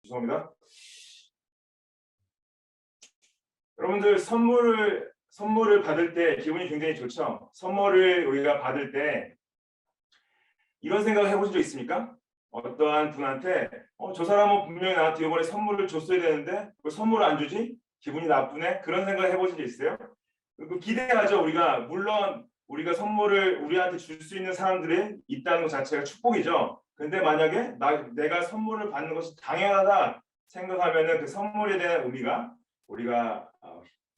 죄송합니다. 여러분들 선물을 받을 때 기분이 굉장히 좋죠. 선물을 우리가 받을 때 이런 생각을 해보신 적 있습니까? 어떠한 분한테 저 사람은 분명히 나한테 이번에 선물을 줬어야 되는데 왜 선물을 안 주지? 기분이 나쁘네? 그런 생각을 해보신 적 있어요? 기대하죠. 우리가 물론 우리가 선물을 우리한테 줄 수 있는 사람들이 있다는 것 자체가 축복이죠. 근데 만약에 내가 선물을 받는 것이 당연하다 생각하면은 그 선물에 대한 의미가 우리가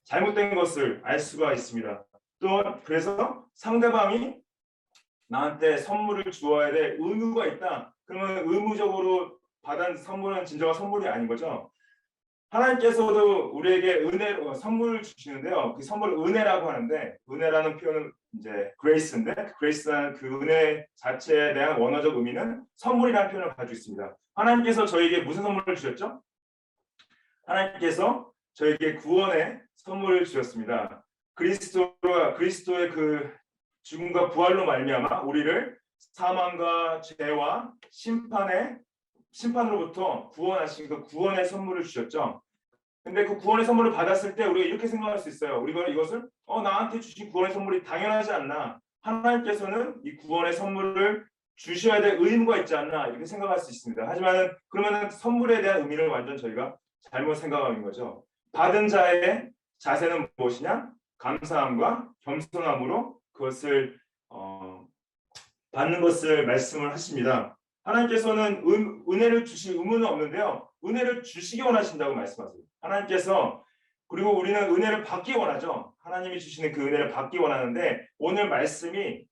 잘못된 것을 알 수가 있습니다. 또 그래서 상대방이 나한테 선물을 주어야 될 의무가 있다. 그러면 의무적으로 받은 선물은 진정한 선물이 아닌 거죠. 하나님께서도 우리에게 선물을 주시는데요. 그 선물을 은혜라고 하는데, 은혜라는 표현은 이제 그레이스인데, 그레이스라는 그 은혜 자체에 대한 원어적 의미는 선물이라는 표현을 가지고 있습니다. 하나님께서 저에게 무슨 선물을 주셨죠? 하나님께서 저에게 구원의 선물을 주셨습니다. 그리스도의 그 죽음과 부활로 말미암아 우리를 사망과 죄와 심판으로부터 구원하신 그 구원의 선물을 주셨죠. 근데 그 구원의 선물을 받았을 때 우리가 이렇게 생각할 수 있어요. 우리가 이것을 나한테 주신 구원의 선물이 당연하지 않나. 하나님께서는 이 구원의 선물을 주셔야 될 의무가 있지 않나 이렇게 생각할 수 있습니다. 하지만 그러면 선물에 대한 의미를 완전 저희가 잘못 생각하는 거죠. 받은 자의 자세는 무엇이냐? 감사함과 겸손함으로 그것을 받는 것을 말씀을 하십니다. 하나님께서는 은혜를 주실 의무는 없는데요. 은혜를 주시기 원하신다고 말씀하세요. 하나님께서 그리고 우리는 은혜를 받기 원하죠. 하나님이 주시는 그 은혜를 받기 원하는데 오늘 말씀이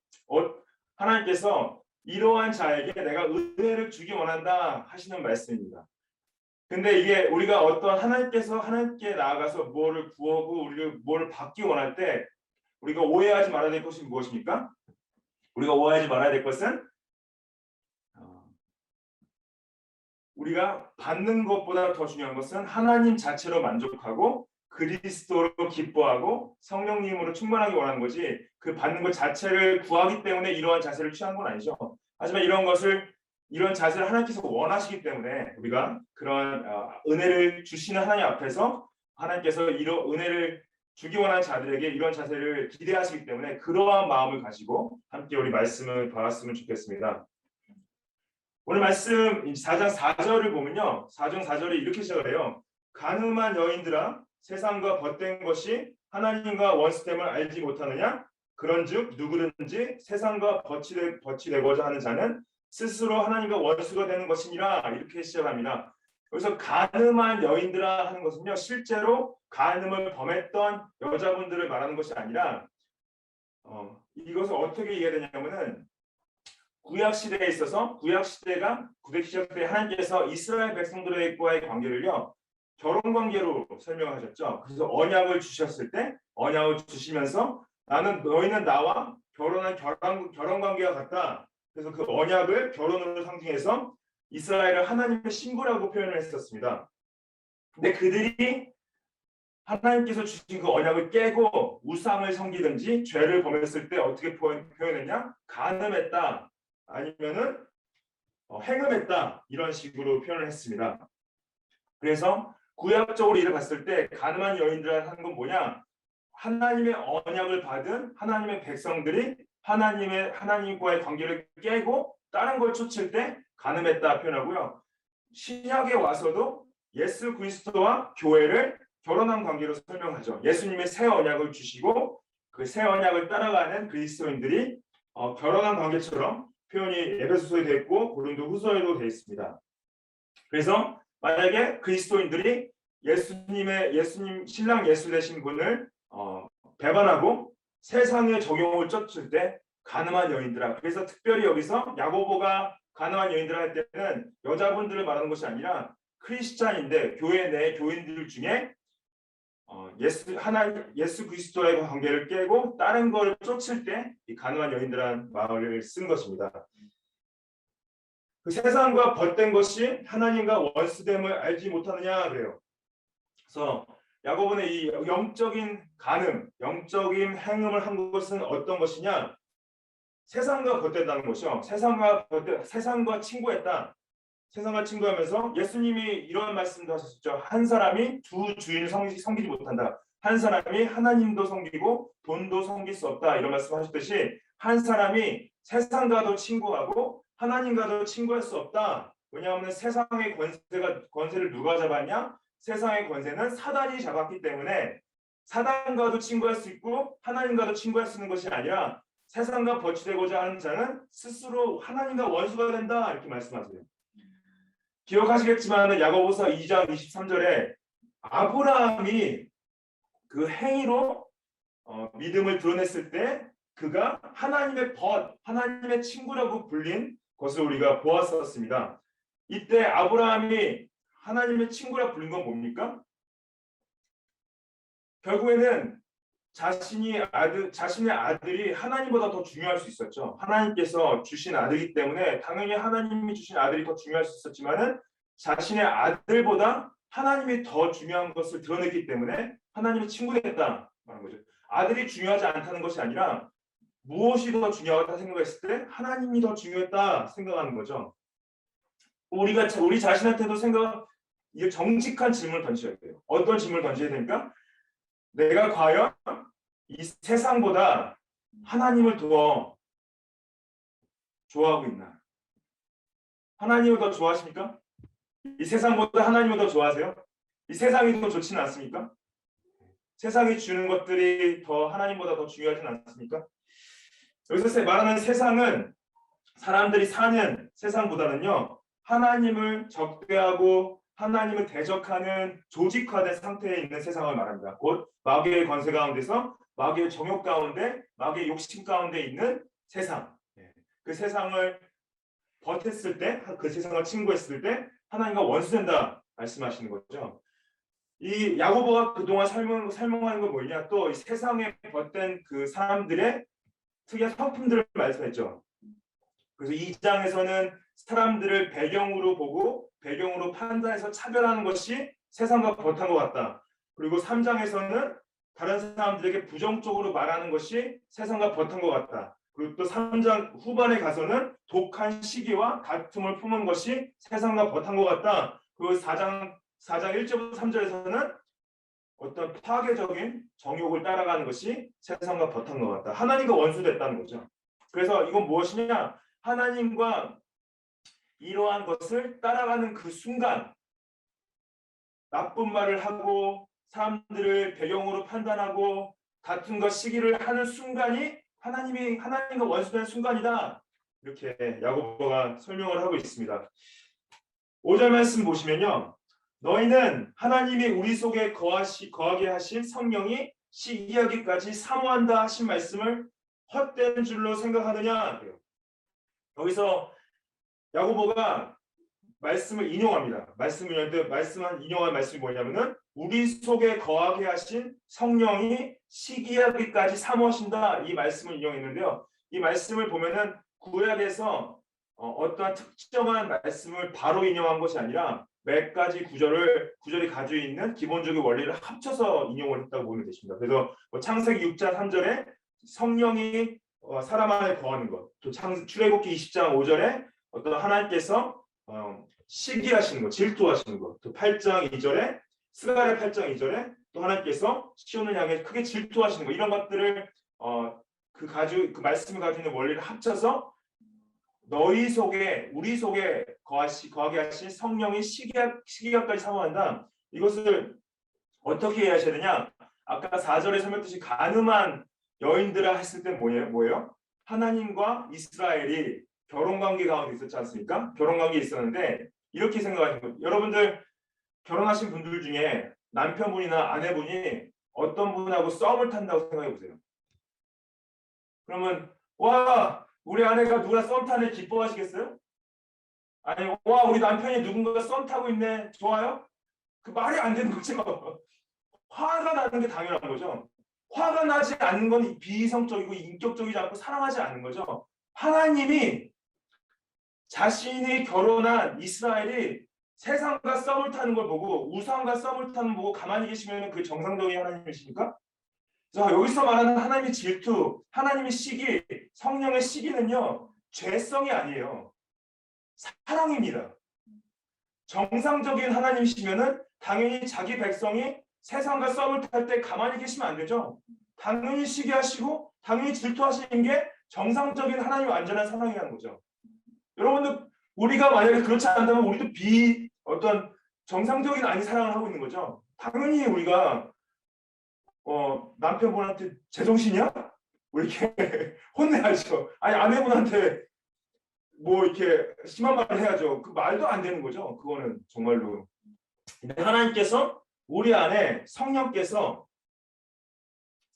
하나님께서 이러한 자에게 내가 은혜를 주기 원한다 하시는 말씀입니다. 근데 이게 우리가 어떤 하나님께서 하나님께 나아가서 무엇을 구하고 우리를 무엇을 받기 원할 때 우리가 오해하지 말아야 될 것이 무엇입니까? 우리가 오해하지 말아야 될 것은 우리가 받는 것보다 더 중요한 것은 하나님 자체로 만족하고 그리스도로 기뻐하고 성령님으로 충만하기 원하는 거지 그 받는 것 자체를 구하기 때문에 이러한 자세를 취한 건 아니죠. 하지만 이런 자세를 하나님께서 원하시기 때문에 우리가 그런 은혜를 주시는 하나님 앞에서 하나님께서 이런 은혜를 주기 원하는 자들에게 이런 자세를 기대하시기 때문에 그러한 마음을 가지고 함께 우리 말씀을 받았으면 좋겠습니다. 오늘 말씀 4장 4절을 보면요. 4장 4절이 이렇게 시작을 해요. 간음한 여인들아 세상과 벗된 것이 하나님과 원수됨을 알지 못하느냐? 그런즉 누구든지 세상과 벗이되고자 하는 자는 스스로 하나님과 원수가 되는 것이니라 이렇게 시작합니다. 그래서 간음한 여인들아 하는 것은요. 실제로 간음을 범했던 여자분들을 말하는 것이 아니라 이것을 어떻게 이해해야 되냐면은 구약시대에 있어서 구약시대가 구약시대 하나님께서 이스라엘 백성들과의 관계를요. 결혼관계로 설명하셨죠. 그래서 언약을 주셨을 때 언약을 주시면서 너희는 나와 결혼한 결혼관계가 같다. 그래서 그 언약을 결혼으로 상징해서 이스라엘을 하나님의 신부라고 표현을 했었습니다. 근데 그들이 하나님께서 주신 그 언약을 깨고 우상을 섬기든지 죄를 범했을 때 어떻게 표현했냐? 간음했다. 아니면은 행음했다. 이런 식으로 표현을 했습니다. 그래서 구약적으로 이를 봤을 때 간음한 여인들을 하는 건 뭐냐? 하나님의 언약을 받은 하나님의 백성들이 하나님과의 관계를 깨고 다른 걸 쫓을 때 간음했다 표현하고요. 신약에 와서도 예수 그리스도와 교회를 결혼한 관계로 설명하죠. 예수님의 새 언약을 주시고 그 새 언약을 따라가는 그리스도인들이 결혼한 관계처럼 표현이 에베소서에 되어 있고 고린도후서에도 되어 있습니다. 그래서 만약에 그리스도인들이 예수님 신랑 예수 되신 분을 배반하고 세상의 적용을 쫓을 때 간음한 여인들아. 그래서 특별히 여기서 야고보가 간음한 여인들아 할 때는 여자분들을 말하는 것이 아니라 크리스찬인데 교회 내 교인들 중에 예수 그리스도의 관계를 깨고 다른 걸 쫓을 때 이 간음한 여인들한 말을 쓴 것입니다. 그 세상과 벗된 것이 하나님과 원수됨을 알지 못하느냐 그래요. 그래서 야고보는 이 영적인 간음, 영적인 행음을 한 것은 어떤 것이냐? 세상과 벗된다는 것이요. 세상과 친구했다. 세상과 친구하면서 예수님이 이런 말씀도 하셨죠. 한 사람이 두 주인을 섬기지 못한다. 한 사람이 하나님도 섬기고 돈도 섬길 수 없다. 이런 말씀하셨듯이 한 사람이 세상과도 친구하고 하나님과도 친구할 수 없다. 왜냐하면 세상의 권세를 누가 잡았냐? 세상의 권세는 사단이 잡았기 때문에 사단과도 친구할 수 있고 하나님과도 친구할 수 있는 것이 아니라 세상과 버치되고자 하는 자는 스스로 하나님과 원수가 된다. 이렇게 말씀하세요. 기억하시겠지만 야고보서 2장 23절에 아브라함이 그 행위로 믿음을 드러냈을 때 그가 하나님의 친구라고 불린 것을 우리가 보았었습니다. 이때 아브라함이 하나님의 친구라 불린 건 뭡니까? 결국에는 자신의 아들이 하나님보다 더 중요할 수 있었죠. 하나님께서 주신 아들이기 때문에 당연히 하나님이 주신 아들이 더 중요할 수 있었지만은 자신의 아들보다 하나님이 더 중요한 것을 드러냈기 때문에 하나님의 친구가 됐다는 거죠. 아들이 중요하지 않다는 것이 아니라 무엇이 더 중요하다 생각했을 때 하나님이 더 중요했다 생각하는 거죠. 우리 자신한테도 이게 정직한 질문을 던져야 돼요. 어떤 질문을 던져야 됩니까? 내가 과연 이 세상보다 하나님을 더 좋아하고 있나? 하나님을 더 좋아하십니까? 이 세상보다 하나님을 더 좋아하세요? 이 세상이 더 좋지는 않습니까? 세상이 주는 것들이 더 하나님보다 더 중요하진 않습니까? 여기서 말하는 세상은 사람들이 사는 세상보다는요, 하나님을 적대하고 하나님을 대적하는 조직화된 상태에 있는 세상을 말합니다. 곧 마귀의 권세 가운데서 마귀의 정욕 가운데 마귀의 욕심 가운데 있는 세상. 그 세상을 버텼을 때, 그 세상을 친구했을 때 하나님과 원수된다 말씀하시는 거죠. 이 야고보가 그동안 설명하는 건 뭐냐? 또 이 세상에 버틴 그 사람들의 특이한 성품들을 말씀했죠. 그래서 2장에서는 사람들을 배경으로 보고 배경으로 판단해서 차별하는 것이 세상과 버탄 것 같다. 그리고 3장에서는 다른 사람들에게 부정적으로 말하는 것이 세상과 버탄 것 같다. 그리고 또 3장 후반에 가서는 독한 시기와 다툼을 품은 것이 세상과 버탄 것 같다. 그리고 4장 1절부터 3절에서는 어떤 파괴적인 정욕을 따라가는 것이 세상과 버탄 것 같다. 하나님과 원수됐다는 거죠. 그래서 이건 무엇이냐? 하나님과 이러한 것을 따라가는 그 순간 나쁜 말을 하고 사람들을 배경으로 판단하고 다툼과 시기를 하는 순간이 하나님과 원수되는 순간이다. 이렇게 야고보가 설명을 하고 있습니다. 5절 말씀 보시면요. 너희는 하나님이 우리 속에 거하게 하신 성령이 시기하기까지 사모한다 하신 말씀을 헛된 줄로 생각하느냐. 여기서 야고보가 말씀을 인용합니다. 인용한 말씀이 뭐냐면은 우리 속에 거하게 하신 성령이 시기하기까지 사모하신다. 이 말씀을 인용했는데요. 이 말씀을 보면은 구약에서 어떠한 특정한 말씀을 바로 인용한 것이 아니라 몇 가지 구절이 가지고 있는 기본적인 원리를 합쳐서 인용을 했다고 보면 되십니다. 그래서 창세기 6장 3절에 성령이 사람 안에 거하는 것, 또 출애굽기 20장 5절에 어떤 하나님께서 시기하시는 것, 질투하시는 것, 또 8장 2절에 스가랴 8장 2절에 또 하나님께서 시온을 향해 크게 질투하시는 것, 이런 것들을 그 말씀을 가지고 있는 원리를 합쳐서 너희 속에 우리 속에 거하게 하신 성령이 시기하까지 사모한다. 이것을 어떻게 이해하셔야 되냐? 아까 4절에 설명했듯이 가늠한 여인들아 했을 때 뭐예요? 하나님과 이스라엘이 결혼관계 가운데 있었지 않습니까? 결혼관계에 있었는데 이렇게 생각하시는 거예요. 여러분들 결혼하신 분들 중에 남편분이나 아내분이 어떤 분하고 썸을 탄다고 생각해 보세요. 그러면 와 우리 아내가 누구랑 썸 타네 기뻐하시겠어요? 아니 와 우리 남편이 누군가가 썸 타고 있네 좋아요? 그 말이 안 되는 거죠. 화가 나는 게 당연한 거죠. 화가 나지 않는 건 비이성적이고 인격적이지 않고 사랑하지 않는 거죠. 하나님이 자신이 결혼한 이스라엘이 세상과 썸을 타는 걸 보고 우상과 썸을 타는 걸 보고 가만히 계시면 그 정상적인 하나님이십니까? 자, 여기서 말하는 하나님의 질투, 하나님의 시기, 성령의 시기는요 죄성이 아니에요. 사랑입니다. 정상적인 하나님이시면은 당연히 자기 백성이 세상과 썸을 탈 때 가만히 계시면 안 되죠. 당연히 시기하시고 당연히 질투하시는 게 정상적인 하나님의 완전한 사랑이라는 거죠. 여러분들 우리가 만약에 그렇지 않다면 우리도 어떤 정상적인 아닌 사랑을 하고 있는 거죠. 당연히 우리가 남편분한테 제정신이야? 뭐 이렇게 혼내야죠. 아니 아내분한테 뭐 이렇게 심한 말을 해야죠. 그 말도 안 되는 거죠. 그거는 정말로. 하나님께서 우리 안에 성령께서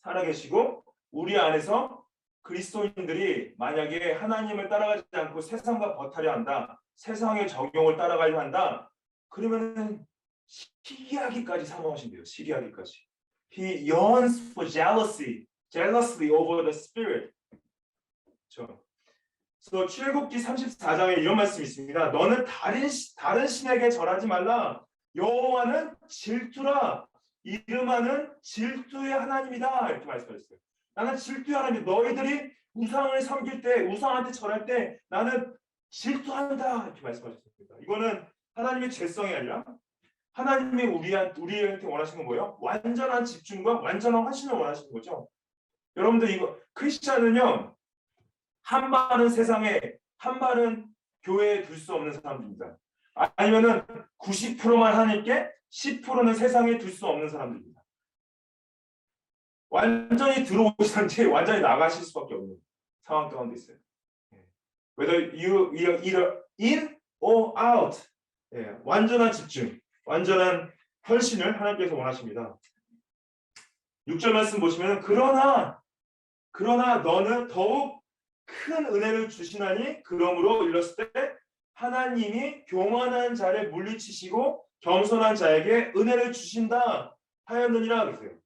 살아계시고 우리 안에서 그리스도인들이 만약에 하나님을 따라가지 않고 세상과 버타려 한다. 세상의 적용을 따라가려 한다. 그러면은 시기하기까지 사모하신대요. 시기하기까지. He yearns for jealously over the spirit. 그렇죠. 그래서 출애굽기 34장에 이런 말씀이 있습니다. 너는 다른 신에게 절하지 말라. 여호와는 질투라. 이름하는 질투의 하나님이다. 이렇게 말씀하셨어요. 나는 질투의 하나님. 너희들이 우상을 섬길 때, 우상한테 절할 때 나는 질투한다. 이렇게 말씀하셨습니다. 이거는 하나님의 죄성이 아니라 하나님이 우리한테 원하시는 건 뭐예요? 완전한 집중과 완전한 환신을 원하시는 거죠. 여러분들 이거 크리스찬은요. 한 발은 세상에 한 발은 교회에 둘 수 없는 사람들입니다. 아니면은 90%만 하나님께 10%는 세상에 둘 수 없는 사람들입니다. 완전히 들어오시는지 완전히 나가실 수밖에 없는 상황 가운데 있어요. Whether you are either in or out. 완전한 집중, 완전한 헌신을 하나님께서 원하십니다. 6절 말씀 보시면 그러나 너는 더욱 큰 은혜를 주시나니 그러므로 일렀을 때 하나님이 교만한 자를 물리치시고 겸손한 자에게 은혜를 주신다 하였느니라 그랬어요.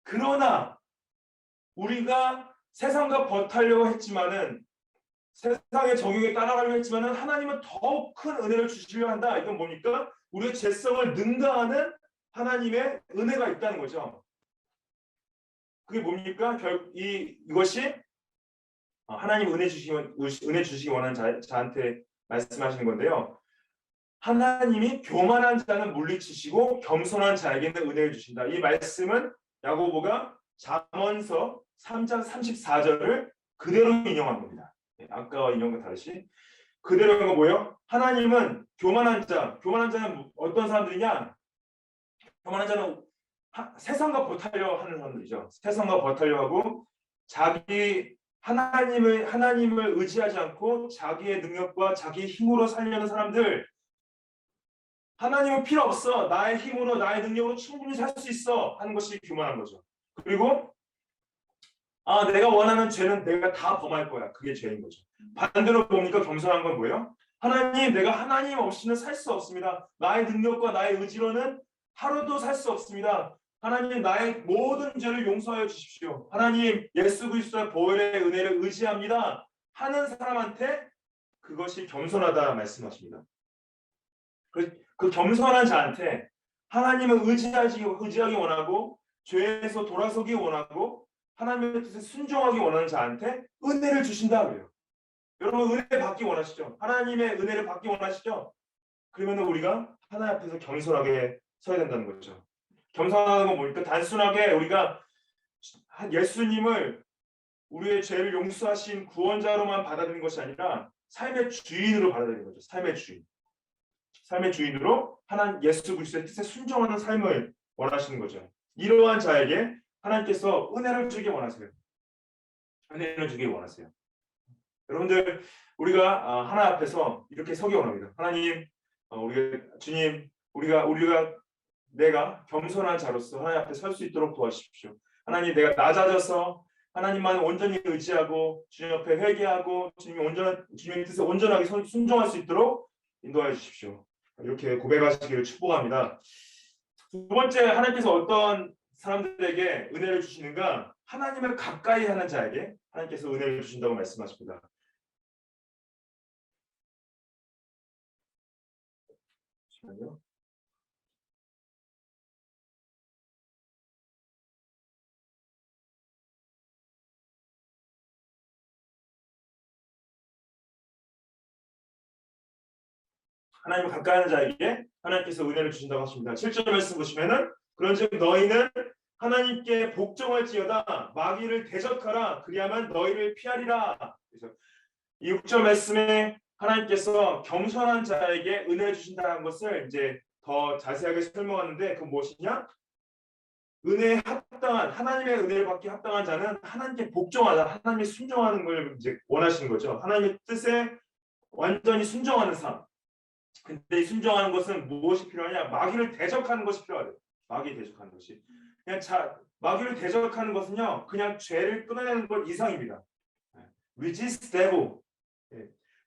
그러나 우리가 세상과 버타려고 했지만은 세상의 적용에 따라가려고 했지만은 하나님은 더욱 큰 은혜를 주시려 한다. 이건 뭡니까? 우리의 죄성을 능가하는 하나님의 은혜가 있다는 거죠. 그게 뭡니까? 이것이 하나님 은혜 주시기 원하는 자한테 말씀하시는 건데요. 하나님이 교만한 자는 물리치시고 겸손한 자에게는 은혜를 주신다. 이 말씀은 야고보가 잠언서 3장 34절을 그대로 인용한 겁니다. 아까와 인용과 다르시 그대로 인용한 거 뭐예요? 하나님은 교만한 자는 어떤 사람들이냐? 교만한 자는 세상과 버타려 하는 사람들이죠. 세상과 버타려 하고 하나님을 의지하지 않고 자기의 능력과 자기의 힘으로 살려는 사람들. 하나님은 필요 없어. 나의 힘으로 나의 능력으로 충분히 살 수 있어 하는 것이 교만한 거죠. 그리고 내가 원하는 죄는 내가 다 범할 거야. 그게 죄인 거죠. 반대로 보니까 겸손한 건 뭐예요? 하나님, 내가 하나님 없이는 살 수 없습니다. 나의 능력과 나의 의지로는 하루도 살 수 없습니다. 하나님, 나의 모든 죄를 용서하여 주십시오. 하나님, 예수 그리스도의 보혈의 은혜를 의지합니다 하는 사람한테 그것이 겸손하다 말씀하십니다. 그 겸손한 자한테 하나님을 의지하기 원하고 죄에서 돌아서기 원하고 하나님의 뜻에 순종하기 원하는 자한테 은혜를 주신다 그래요. 여러분 은혜 받기 원하시죠? 하나님의 은혜를 받기 원하시죠? 그러면 우리가 하나님 앞에서 겸손하게 서야 된다는 거죠. 겸손하는 건 뭐니까 단순하게 우리가 예수님을 우리의 죄를 용서하신 구원자로만 받아들이는 것이 아니라 삶의 주인으로 받아들이는 거죠. 삶의 주인으로 하나님 예수 그리스도의 뜻에 순종하는 삶을 원하시는 거죠. 이러한 자에게 하나님께서 은혜를 주기 원하세요. 은혜를 주기 원하세요. 여러분들 우리가 하나님 앞에서 이렇게 서기 원합니다. 하나님, 주님, 내가 겸손한 자로서 하나님 앞에 설 수 있도록 도와주십시오. 하나님, 내가 낮아져서 하나님만 온전히 의지하고 주님 옆에 회개하고 주님의 뜻에 온전하게 순종할 수 있도록 인도하여 주십시오. 이렇게 고백하시기를 축복합니다. 두 번째, 하나님께서 어떤 사람들에게 은혜를 주시는가? 하나님을 가까이 하는 자에게 하나님께서 은혜를 주신다고 말씀하십니다. 잠시만요. 하나님을 가까이 하는 자에게 하나님께서 은혜를 주신다고 하십니다. 7절 말씀 보시면은 그런즉 너희는 하나님께 복종할지어다 마귀를 대적하라 그리하면 너희를 피하리라. 그래서 이 6절 말씀에 하나님께서 겸손한 자에게 은혜 주신다는 것을 이제 더 자세하게 설명하는데 그 무엇이냐? 은혜에 합당한 하나님의 은혜를 받기 합당한 자는 하나님께 복종하다, 하나님의 순종하는 걸 이제 원하시는 거죠. 하나님의 뜻에 완전히 순종하는 삶. 근데 이 순종하는 것은 무엇이 필요하냐? 마귀를 대적하는 것이 필요하대요. 마귀 대적하는 것이. 그냥 마귀를 대적하는 것은요, 그냥 죄를 끊어내는 것 이상입니다. Resist devil.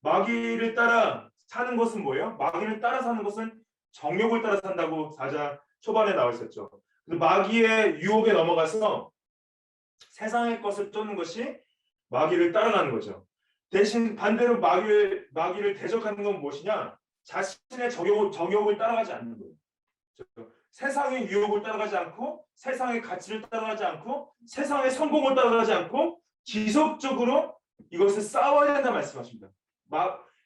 마귀를 따라 사는 것은 뭐예요? 마귀를 따라 사는 것은 정욕을 따라 산다고 4장 초반에 나와 있었죠. 마귀의 유혹에 넘어가서 세상의 것을 쫓는 것이 마귀를 따라가는 거죠. 대신 반대로 마귀를 대적하는 건 무엇이냐? 자신의 정욕을 따라가지 않는 거예요. 세상의 유혹을 따라가지 않고 세상의 가치를 따라가지 않고 세상의 성공을 따라가지 않고 지속적으로 이것을 싸워야 된다 말씀하십니다.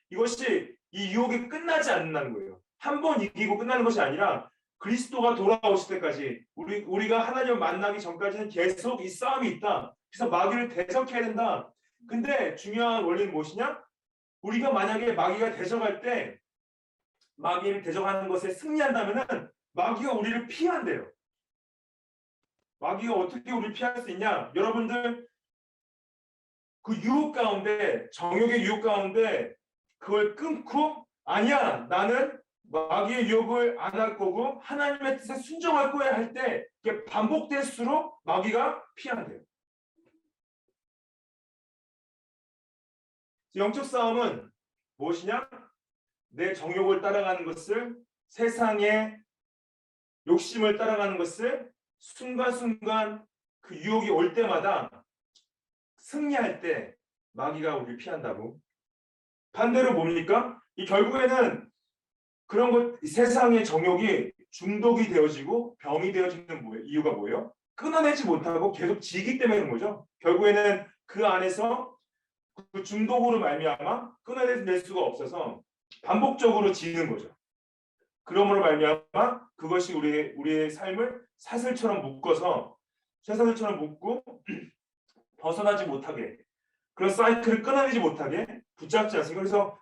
이것이 이 유혹이 끝나지 않는다는 거예요. 한 번 이기고 끝나는 것이 아니라 그리스도가 돌아오실 때까지 우리가 하나님을 만나기 전까지는 계속 이 싸움이 있다. 그래서 마귀를 대적해야 된다. 근데 중요한 원리는 무엇이냐? 우리가 만약에 마귀가 대적할 때 마귀를 대적하는 것에 승리한다면은 마귀가 우리를 피한대요. 마귀가 어떻게 우리를 피할 수 있냐? 여러분들 그 유혹 가운데 정욕의 유혹 가운데 그걸 끊고 아니야 나는 마귀의 유혹을 안 할 거고 하나님의 뜻에 순종할 거야 할 때 이게 반복될수록 마귀가 피한대요. 영적 싸움은 무엇이냐? 내 정욕을 따라가는 것을 세상의 욕심을 따라가는 것을 순간순간 그 유혹이 올 때마다 승리할 때 마귀가 우리를 피한다고. 반대로 뭡니까? 이 결국에는 그런 것 세상의 정욕이 중독이 되어지고 병이 되어지는 이유가 뭐예요? 끊어내지 못하고 계속 지기 때문인 거죠. 결국에는 그 안에서 그 중독으로 말미암아 끊어낼 수가 없어서 반복적으로 지는 거죠. 그러므로 말미암아 그것이 우리의 삶을 사슬처럼 묶어서 쇠사슬처럼 묶고 벗어나지 못하게 그런 사이클을 끊어내지 못하게 붙잡지 않습니까? 그래서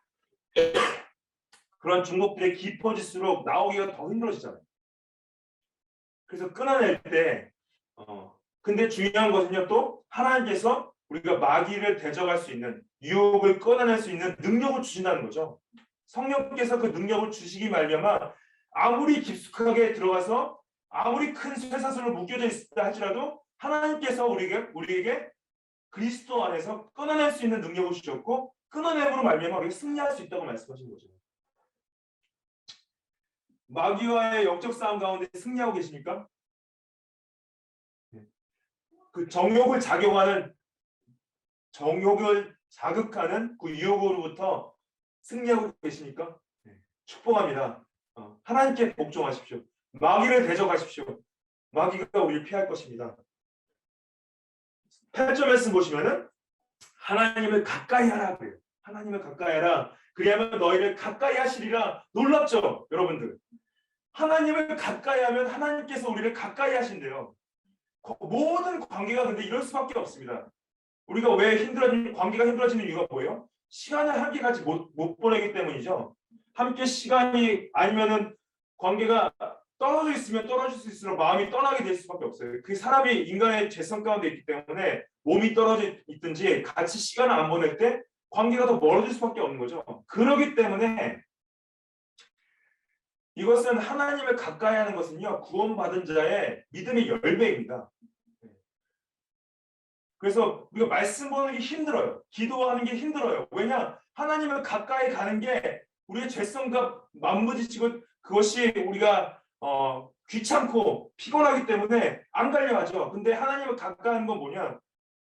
그런 중독들이 깊어질수록 나오기가 더 힘들어지잖아요. 그래서 끊어낼 때 근데 중요한 것은요 또 하나님께서 우리가 마귀를 대적할 수 있는 유혹을 끊어낼 수 있는 능력을 주신다는 거죠. 성령께서 그 능력을 주시기 말미암아 아무리 깊숙하게 들어가서 아무리 큰 쇠사슬로 묶여져 있다 할지라도 하나님께서 우리에게 그리스도 안에서 끊어낼 수 있는 능력을 주셨고 끊어냄으로 말미암아 우리가 승리할 수 있다고 말씀하신 거죠. 마귀와의 영적 싸움 가운데 승리하고 계십니까? 그 정욕을 자극하는 그 유혹으로부터 승리하고 계십니까? 축복합니다. 하나님께 복종하십시오. 마귀를 대적하십시오. 마귀가 우리를 피할 것입니다. 8절 말씀 보시면은 하나님을 가까이 하라 그래요. 하나님을 가까이 하라. 그리하면 너희를 가까이 하시리라. 놀랍죠, 여러분들. 하나님을 가까이 하면 하나님께서 우리를 가까이 하신대요. 모든 관계가 근데 이럴 수밖에 없습니다. 우리가 왜 관계가 힘들어지는 이유가 뭐예요? 시간을 함께 같이 못 보내기 때문이죠. 함께 시간이 아니면은 관계가 떨어져 있으면 떨어질 수 있을수록 마음이 떠나게 될 수밖에 없어요. 그 사람이 인간의 죄성 가운데 있기 때문에 몸이 떨어져 있든지 같이 시간을 안 보낼 때 관계가 더 멀어질 수밖에 없는 거죠. 그렇기 때문에 이것은 하나님을 가까이 하는 것은요 구원받은 자의 믿음의 열매입니다. 그래서 우리가 말씀 보는 게 힘들어요. 기도하는 게 힘들어요. 왜냐? 하나님을 가까이 가는 게 우리의 죄성과 맞부딪히고 그것이 우리가 귀찮고 피곤하기 때문에 안 가려 하죠. 근데 하나님을 가까이 하는 건 뭐냐?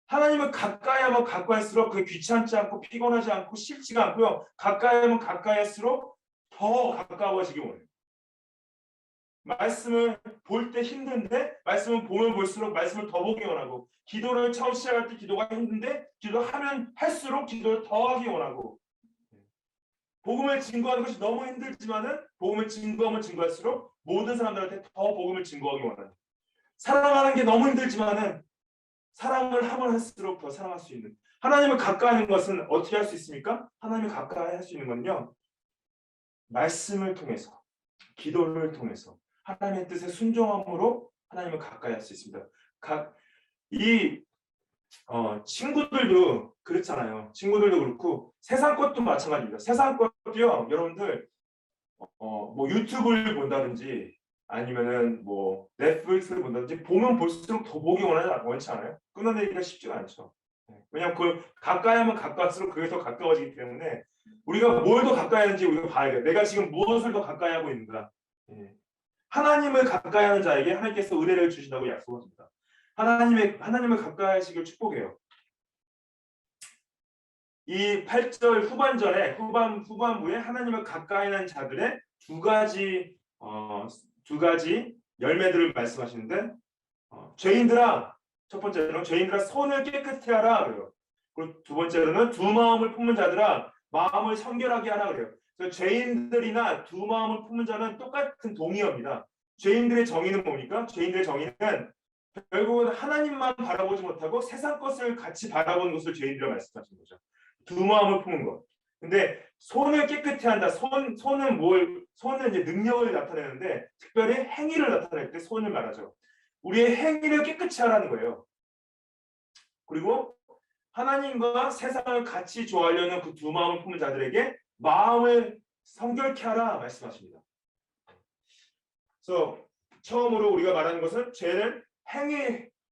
하나님을 가까이 하면 가까이 할수록 그게 귀찮지 않고 피곤하지 않고 싫지가 않고요. 가까이 하면 가까이 할수록 더 가까워지기 원해요. 말씀을 볼 때 힘든데 말씀을 보면 볼수록 말씀을 더 보기 원하고 기도를 처음 시작할 때 기도가 힘든데 기도하면 할수록 기도를 더 하기 원하고 복음을 증거하는 것이 너무 힘들지만은 복음을 증거하면 증거할수록 모든 사람들한테 더 복음을 증거하기 원하는. 사랑하는 게 너무 힘들지만은 사랑을 하면 할수록 더 사랑할 수 있는. 하나님을 가까이 하는 것은 어떻게 할 수 있습니까? 하나님을 가까이 할 수 있는 건요. 말씀을 통해서, 기도를 통해서, 하나님의 뜻에 순종함으로 하나님을 가까이 할 수 있습니다. 이 친구들도 그렇잖아요. 친구들도 그렇고 세상 것도 마찬가지입니다. 세상 것도요. 여러분들 뭐 유튜브를 본다든지 아니면은 뭐 넷플릭스를 본다든지 보면 볼수록 더 보기 원치 않아요? 끊어내기가 쉽지가 않죠. 왜냐하면 그걸 가까이 하면 가까울수록 그게 더 가까워지기 때문에 우리가 뭘 더 가까이 하는지 우리가 봐야 돼요. 내가 지금 무엇을 더 가까이 하고 있는가. 하나님을 가까이 하는 자에게 하나님께서 은혜를 주신다고 약속합니다. 하나님을 가까이 하시길 축복해요. 이 8절 후반절에 후반부에 하나님을 가까이 하는 자들의 두 가지 열매들을 말씀하시는데 죄인들아, 첫 번째로는 죄인들아 손을 깨끗히 하라 그래요. 그리고 두 번째로는 두 마음을 품는 자들아 마음을 성결하게 하라 그래요. 그래서 죄인들이나 두 마음을 품는 자는 똑같은 동의어입니다. 죄인들의 정의는 뭡니까? 죄인들의 정의는 결국은 하나님만 바라보지 못하고 세상 것을 같이 바라보는 것을 죄인이라고 말씀하시는 거죠. 두 마음을 품은 것. 근데 손을 깨끗이 한다. 손은 이제 능력을 나타내는데 특별히 행위를 나타낼 때 손을 말하죠. 우리의 행위를 깨끗이 하라는 거예요. 그리고 하나님과 세상을 같이 좋아하려는 그 두 마음을 품은 자들에게 마음을 성결케 하라 말씀하십니다. 그래서 처음으로 우리가 말하는 것은 죄는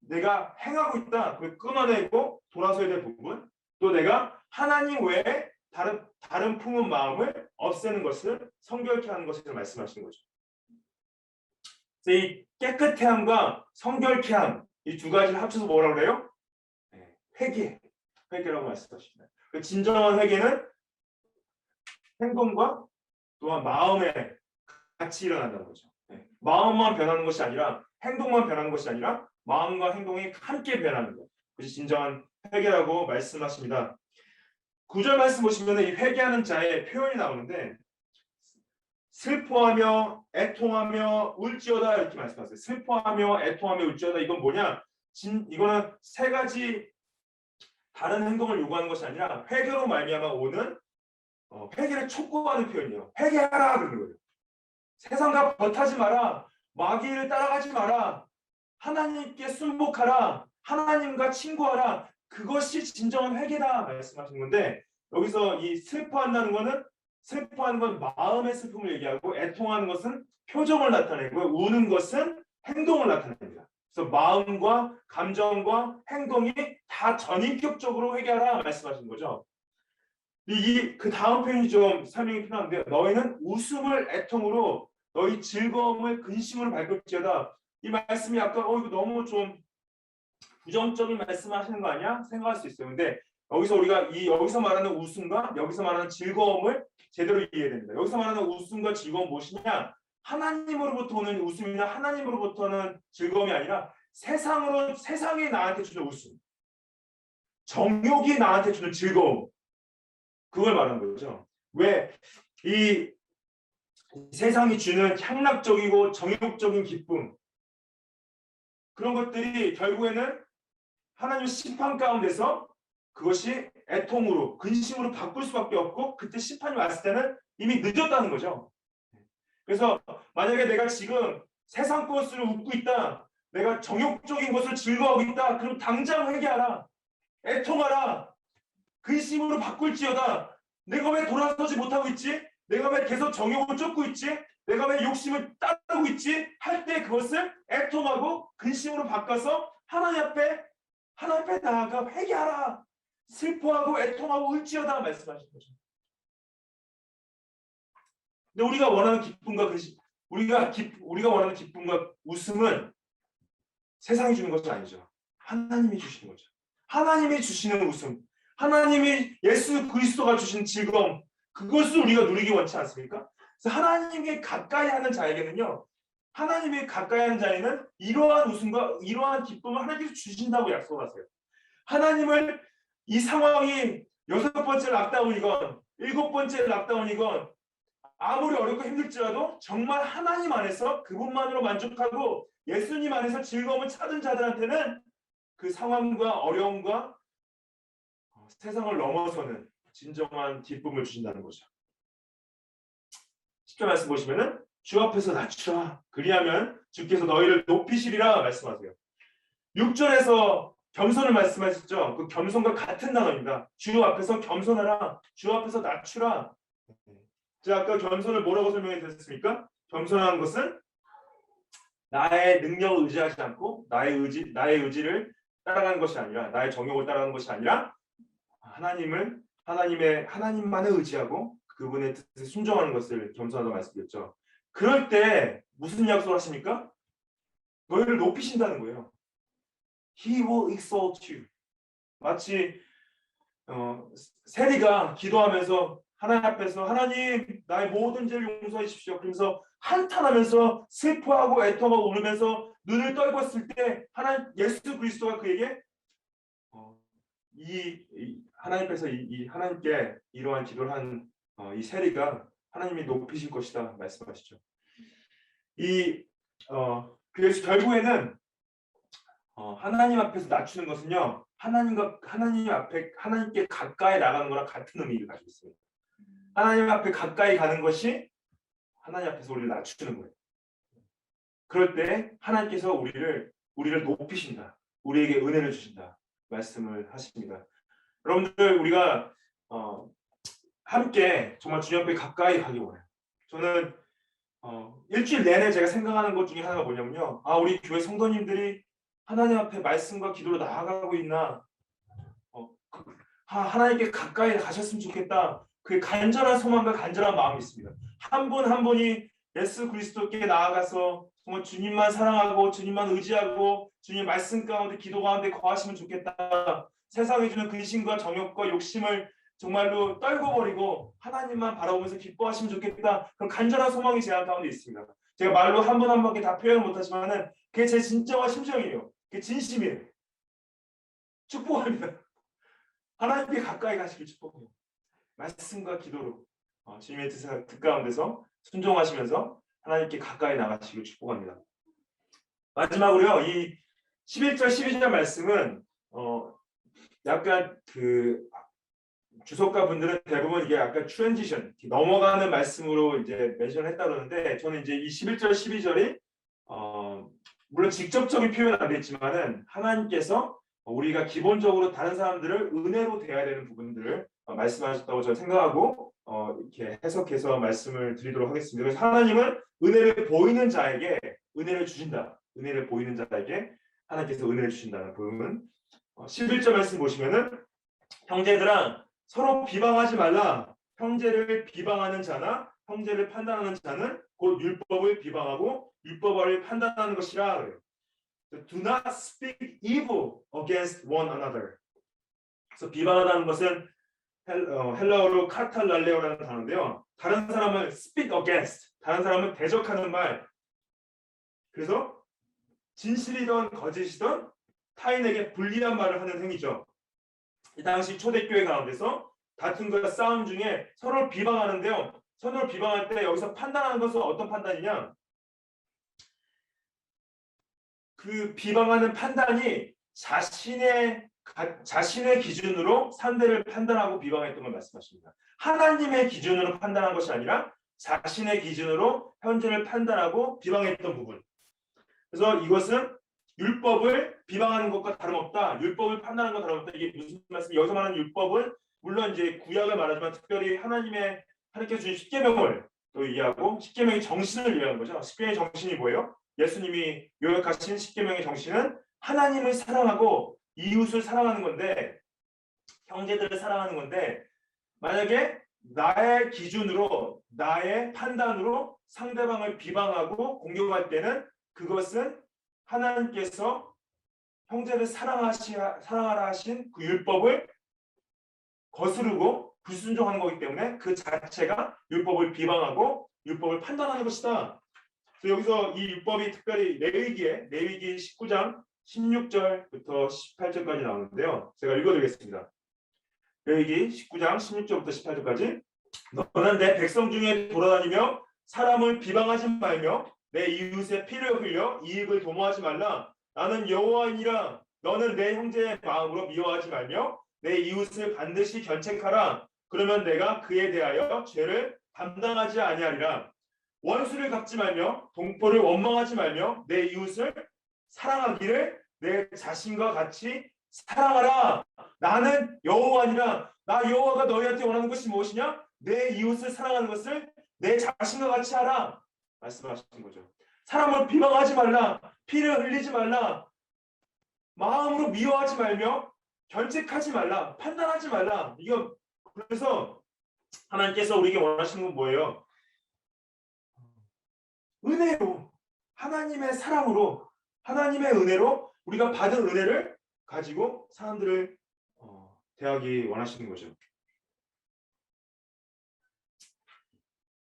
내가 행하고 있다. 그걸 끊어내고 돌아서야 될 부분. 또 내가 하나님 외에 다른 품은 마음을 없애는 것을 성결케 하는 것을 말씀하시는 거죠. 그래서 이 깨끗해함과 성결케함 이 두 가지를 합쳐서 뭐라고 그래요? 회개라고 말씀하십니다. 진정한 회개는 행동과 또한 마음에 같이 일어난다는 거죠. 마음만 변하는 것이 아니라 행동만 변하는 것이 아니라 마음과 행동이 함께 변하는 것. 그것이 진정한 회개라고 말씀하십니다. 9절 말씀 보시면 이 회개하는 자의 표현이 나오는데 슬퍼하며 애통하며 울지어다 이렇게 말씀하세요. 슬퍼하며 애통하며 울지어다 이건 뭐냐? 이거는 세 가지 다른 행동을 요구하는 것이 아니라 회개로 말미암아 오는 회개를 촉구하는 표현이에요. 회개하라 그러는 거예요. 세상과 버타지 마라. 마귀를 따라가지 마라. 하나님께 순복하라. 하나님과 친구하라. 그것이 진정한 회개다 말씀하시는 건데 여기서 이 슬퍼하는 건 마음의 슬픔을 얘기하고 애통하는 것은 표정을 나타내고 우는 것은 행동을 나타냅니다. 그래서 마음과 감정과 행동이 다 전인격적으로 회개하라 말씀하시는 거죠. 그 다음 표현이 좀 설명이 필요한데 너희는 웃음을 애통으로 너희 즐거움을 근심으로 밟을지어다. 이 말씀이 아까 이거 너무 좀 부정적인 말씀하시는 거 아니야? 생각할 수 있어요. 근데 여기서 말하는 웃음과 여기서 말하는 즐거움을 제대로 이해해야 됩니다. 여기서 말하는 웃음과 즐거움 무엇이냐? 하나님으로부터 오는 웃음이나 하나님으로부터는 즐거움이 아니라 세상이 나한테 주는 웃음, 정욕이 나한테 주는 즐거움, 그걸 말하는 거죠. 왜 이 세상이 주는 향락적이고 정욕적인 기쁨 그런 것들이 결국에는 하나님의 심판 가운데서 그것이 애통으로 근심으로 바꿀 수밖에 없고 그때 심판이 왔을 때는 이미 늦었다는 거죠. 그래서 만약에 내가 지금 세상 것을 웃고 있다. 내가 정욕적인 것을 즐거워하고 있다. 그럼 당장 회개하라. 애통하라. 근심으로 바꿀지어다. 내가 왜 돌아서지 못하고 있지? 내가 왜 계속 정욕을 쫓고 있지? 내가 왜 욕심을 따르고 있지? 할 때 그것을 애통하고 근심으로 바꿔서 하나님 앞에 나아가 회개하라. 슬퍼하고 애통하고 울지어다 말씀하신 거죠. 근데 우리가 원하는 기쁨과 근심, 우리가 원하는 기쁨과 웃음은 세상이 주는 것은 아니죠. 하나님이 주시는 거죠. 하나님이 주시는 웃음, 하나님이 예수 그리스도가 주신 즐거움, 그것을 우리가 누리기 원치 않습니까? 그래서 하나님께 가까이 하는 자에게는요, 하나님이 가까이 하는 자에는 이러한 웃음과 이러한 기쁨을 하나님께서 주신다고 약속하세요. 하나님을 이 상황이 6번째 락다운이건 7번째 락다운이건 아무리 어렵고 힘들지라도 정말 하나님 안에서 그분만으로 만족하고 예수님 안에서 즐거움을 찾은 자들한테는 그 상황과 어려움과 세상을 넘어서는 진정한 기쁨을 주신다는 거죠. 10절 말씀 보시면은 주 앞에서 낮추라. 그리하면 주께서 너희를 높이시리라 말씀하세요. 6절에서 겸손을 말씀하셨죠. 그 겸손과 같은 단어입니다. 주 앞에서 겸손하라. 주 앞에서 낮추라. 제가 아까 겸손을 뭐라고 설명해 드렸습니까? 겸손한 것은 나의 능력을 의지하지 않고 나의 의지를 따라가는 것이 아니라, 나의 정욕을 따라가는 것이 아니라 하나님만을 의지하고 그분의 뜻에 순종하는 것을 겸손하다고 말씀드렸죠. 그럴 때 무슨 약속을 하십니까? 너희를 높이신다는 거예요. He will exalt you. 마치 세리가 기도하면서 하나님 앞에서 하나님 나의 모든 죄를 용서해 주십시오. 그러면서 한탄하면서 슬퍼하고 애통하고 울면서 눈을 떨궜을 때 하나님 예수 그리스도가 그에게 하나님께서 하나님께 이러한 기도를 한 이 세리가 하나님이 높이실 것이다 말씀하시죠. 그래서 결국에는 하나님 앞에서 낮추는 것은요, 하나님께 가까이 나가는 거랑 같은 의미를 가지고 있어요. 하나님 앞에 가까이 가는 것이 하나님 앞에서 우리를 낮추는 거예요. 그럴 때 하나님께서 우리를 높이신다, 우리에게 은혜를 주신다 말씀을 하십니다. 여러분들, 우리가 함께 정말 주님 앞에 가까이 가기 원해요. 저는 일주일 내내 제가 생각하는 것 중에 하나가 뭐냐면요, 우리 교회 성도님들이 하나님 앞에 말씀과 기도로 나아가고 있나, 하나님께 가까이 가셨으면 좋겠다. 그 간절한 소망과 간절한 마음이 있습니다. 한 분 한 분이 예수 그리스도께 나아가서 정말 주님만 사랑하고 주님만 의지하고 주님 말씀 가운데 기도 가운데 거하시면 좋겠다. 세상이 주는 근심과 정욕과 욕심을 정말로 떨궈버리고 하나님만 바라보면서 기뻐하시면 좋겠다. 그런 간절한 소망이 제 가운데 있습니다. 제가 말로 한 분 한 분께 다 표현을 못하지만은 그게 제 진정한 심정이에요. 그게 진심이에요. 축복합니다. 하나님께 가까이 가시길 축복해요. 말씀과 기도로 주님의 뜻 가운데서 순종하시면서 하나님께 가까이 나가시길 축복합니다. 마지막으로요, 이 11절 12절 말씀은 약간 그 주석가 분들은 대부분 이게 약간 트랜지션, 넘어가는 말씀으로 이제 멘션을 했다 그러는데, 저는 이제 이 11절 12절이 물론 직접적인 표현은 안 됐지만은 하나님께서 우리가 기본적으로 다른 사람들을 은혜로 대해야 되는 부분들을 말씀하셨다고 저는 생각하고 이렇게 해석해서 말씀을 드리도록 하겠습니다. 그래서 하나님은 은혜를 보이는 자에게 은혜를 주신다. 은혜를 보이는 자에게 하나님께서 은혜를 주신다는 부분. 11절 말씀 보시면은 형제들아 서로 비방하지 말라. 형제를 비방하는 자나 형제를 판단하는 자는 곧 율법을 비방하고 율법을 판단하는 것이라 그래요. Do not speak evil against one another. 그래서 비방하다는 것은 헬라어로 카탈랄레오라는 단어인데요. 다른 사람을 speak against, 다른 사람을 대적하는 말. 그래서 진실이든 거짓이든 타인에게 불리한 말을 하는 행위죠. 이 당시 초대교회 가운데서 다툼과 싸움 중에 서로를 비방하는데요. 서로를 비방할 때 여기서 판단하는 것은 어떤 판단이냐? 그 비방하는 판단이 자신의 기준으로 상대를 판단하고 비방했던 걸 말씀하십니다. 하나님의 기준으로 판단한 것이 아니라 자신의 기준으로 현재를 판단하고 비방했던 부분. 그래서 이것은 율법을 비방하는 것과 다름없다. 율법을 판단하는 것과 다름없다. 이게 무슨 말씀이에요? 여기서 말하는 율법은 물론 이제 구약을 말하지만 특별히 하나님께서 주신 십계명을 또 이해하고 십계명의 정신을 이해하는 거죠. 십계명의 정신이 뭐예요? 예수님이 요약하신 십계명의 정신은 하나님을 사랑하고 이웃을 사랑하는 건데, 형제들을 사랑하는 건데, 만약에 나의 기준으로 나의 판단으로 상대방을 비방하고 공격할 때는 그것은 하나님께서 형제를 사랑하라 하신 그 율법을 거스르고 불순종하는 거기 때문에 그 자체가 율법을 비방하고 율법을 판단하는 것이다. 그래서 여기서 이 율법이 특별히 레위기 19장 16절부터 18절까지 나오는데요. 제가 읽어드리겠습니다. 레위기 19장 16절부터 18절까지 너는 내 백성 중에 돌아다니며 사람을 비방하지 말며 내 이웃의 피를 흘려 이익을 도모하지 말라. 나는 여호와이니라. 너는 내 형제의 마음으로 미워하지 말며 내 이웃을 반드시 견책하라. 그러면 내가 그에 대하여 죄를 담당하지 아니하리라. 원수를 갚지 말며 동포를 원망하지 말며 내 이웃을 사랑하기를 내 자신과 같이 사랑하라. 나는 여호와니라. 나 여호와가 너희한테 원하는 것이 무엇이냐? 내 이웃을 사랑하는 것을 내 자신과 같이 하라. 말씀하시는 거죠. 사람을 비방하지 말라. 피를 흘리지 말라. 마음으로 미워하지 말며 견책하지 말라. 판단하지 말라. 이거 그래서 하나님께서 우리에게 원하시는 건 뭐예요? 은혜로, 하나님의 사랑으로, 하나님의 은혜로 우리가 받은 은혜를 가지고 사람들을 대하기 원하시는 거죠.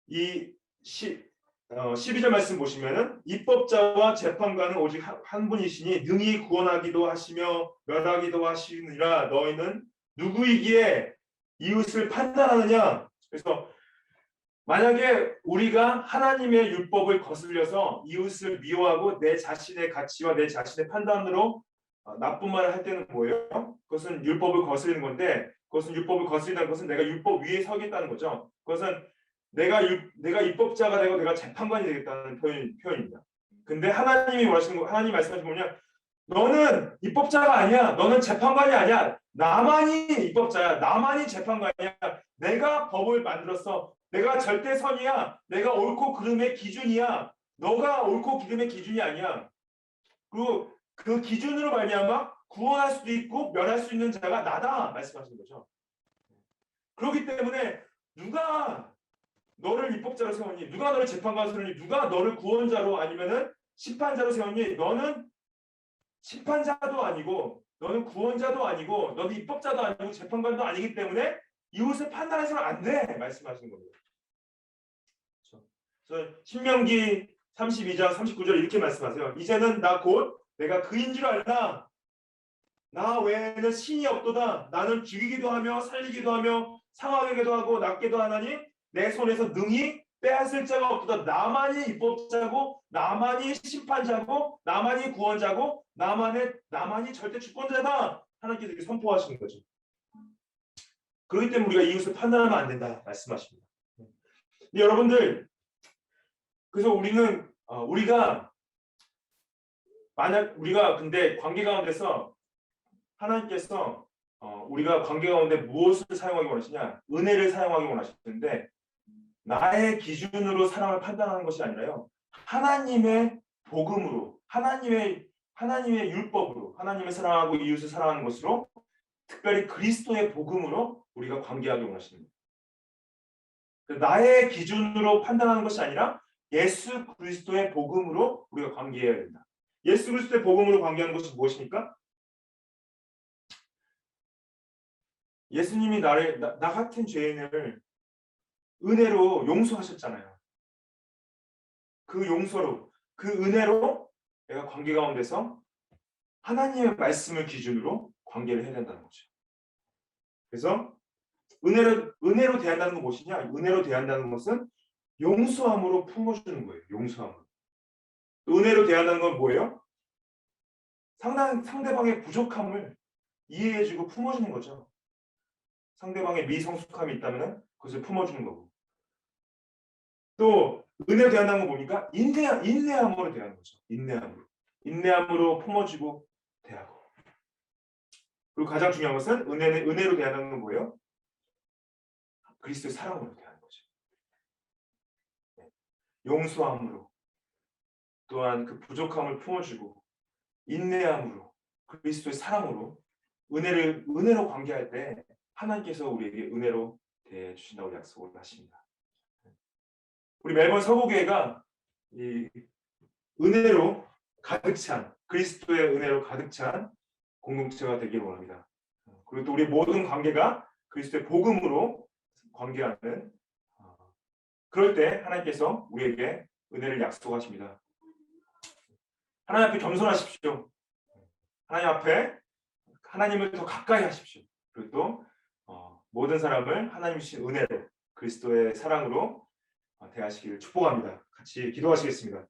이 12절 말씀 보시면은 입법자와 재판관은 오직 한 분이시니 능히 구원하기도 하시며 멸하기도 하시느니라. 너희는 누구이기에 이웃을 판단하느냐? 그래서 만약에 우리가 하나님의 율법을 거슬려서 이웃을 미워하고 내 자신의 가치와 내 자신의 판단으로 나쁜 말을 할 때는 뭐예요? 그것은 율법을 거스르는 건데, 그것은 율법을 거스린다는 것은 내가 율법 위에 서겠다는 거죠. 그것은 내가 입법자가 되고 내가 재판관이 되겠다는 표현입니다. 근데 하나님이 원하시는 거, 하나님 말씀하시는 뭐냐? 너는 입법자가 아니야. 너는 재판관이 아니야. 나만이 입법자야. 나만이 재판관이야. 내가 법을 만들었어. 내가 절대선이야. 내가 옳고 그름의 기준이야. 너가 옳고 그름의 기준이 아니야. 그리고 그 기준으로 말미암아 구원할 수도 있고 멸할 수 있는 자가 나다 말씀하시는 거죠. 그렇기 때문에 누가 너를 입법자로 세웠니? 누가 너를 재판관으로 세웠니? 누가 너를 구원자로 아니면은 심판자로 세웠니? 너는 심판자도 아니고 너는 구원자도 아니고 너는 입법자도 아니고 재판관도 아니기 때문에 이웃을 판단해서는 안 돼 말씀하시는 겁니다. 그래서 신명기 32장 39절 이렇게 말씀하세요. 이제는 나 곧 내가 그인 줄 알라. 나 외에는 신이 없도다. 나는 죽이기도 하며 살리기도 하며 상하게도 하고 낫게도 하나니 내 손에서 능히 빼앗을 자가 없도다. 나만이 입법자고 나만이 심판자고 나만이 구원자고 나만이 절대 주권자다. 하나님께서 이렇게 선포하시는 거죠. 그렇기 때문에 우리가 이웃을 판단하면 안 된다 말씀하십니다. 근데 여러분들, 그래서 우리가 만약 우리가 근데 관계 가운데서 하나님께서 우리가 관계 가운데 무엇을 사용하기 원하시냐? 은혜를 사용하기 원하시는데 나의 기준으로 사람을 판단하는 것이 아니라요. 하나님의 복음으로, 하나님의 율법으로, 하나님의 사랑하고 이웃을 사랑하는 것으로, 특별히 그리스도의 복음으로 우리가 관계하기 원하십니다. 나의 기준으로 판단하는 것이 아니라 예수 그리스도의 복음으로 우리가 관계해야 된다. 예수 그리스도의 복음으로 관계하는 것이 무엇입니까? 예수님이 나 같은 죄인을 은혜로 용서하셨잖아요. 그 용서로, 그 은혜로 내가 관계 가운데서 하나님의 말씀을 기준으로 관계를 해야 된다는 거죠. 그래서 은혜로 대한다는 건 무엇이냐? 은혜로 대한다는 것은 용서함으로 품어주는 거예요. 용서함으로. 은혜로 대한다는 건 뭐예요? 상대방의 부족함을 이해해주고 품어주는 거죠. 상대방의 미성숙함이 있다면 그것을 품어주는 거고. 또 은혜로 대한다는 건 뭡니까? 인내함으로 대하는 거죠. 인내함으로 품어주고 대하고. 그리고 가장 중요한 것은 은혜로 대한다는 건 뭐예요? 그리스도의 사랑으로 대하는 거죠. 용서함으로, 또한 그 부족함을 품어주고, 인내함으로, 그리스도의 사랑으로 은혜로 관계할 때 하나님께서 우리에게 은혜로 대해 주신다고 약속을 하십니다. 우리 멜번 서구교회가 이 은혜로 가득 찬, 그리스도의 은혜로 가득 찬 공동체가 되기를 원합니다. 그리고 또 우리 모든 관계가 그리스도의 복음으로 관계하는, 그럴 때 하나님께서 우리에게 은혜를 약속하십니다. 하나님 앞에 겸손하십시오. 하나님 앞에 하나님을 더 가까이 하십시오. 그리고 또 모든 사람을 하나님 주신 은혜로 그리스도의 사랑으로 대하시기를 축복합니다. 같이 기도하시겠습니다.